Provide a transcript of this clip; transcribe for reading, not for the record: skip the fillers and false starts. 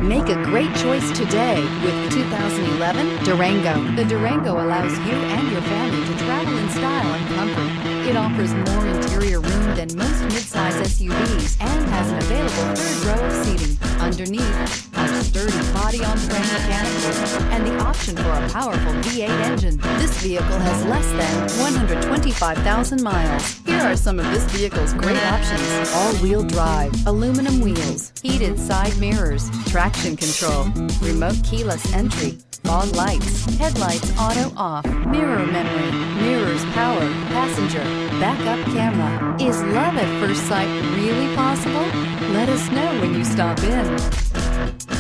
Make a great choice today with the 2011 Durango. The Durango allows you and your family to travel in style and comfort. It offers more interior room than most midsize SUVs and has an available third row of seating. Underneath, a sturdy body-on-frame mechanical and the option for a powerful V8 engine. This vehicle has less than 125,000 miles. Here are some of this vehicle's great options: all-wheel drive, aluminum wheels, heated side mirrors, traction control, remote keyless entry, fog lights, headlights auto off, mirror memory, mirrors power, passenger, backup camera. Is love at first sight really possible? Let us know when you stop in.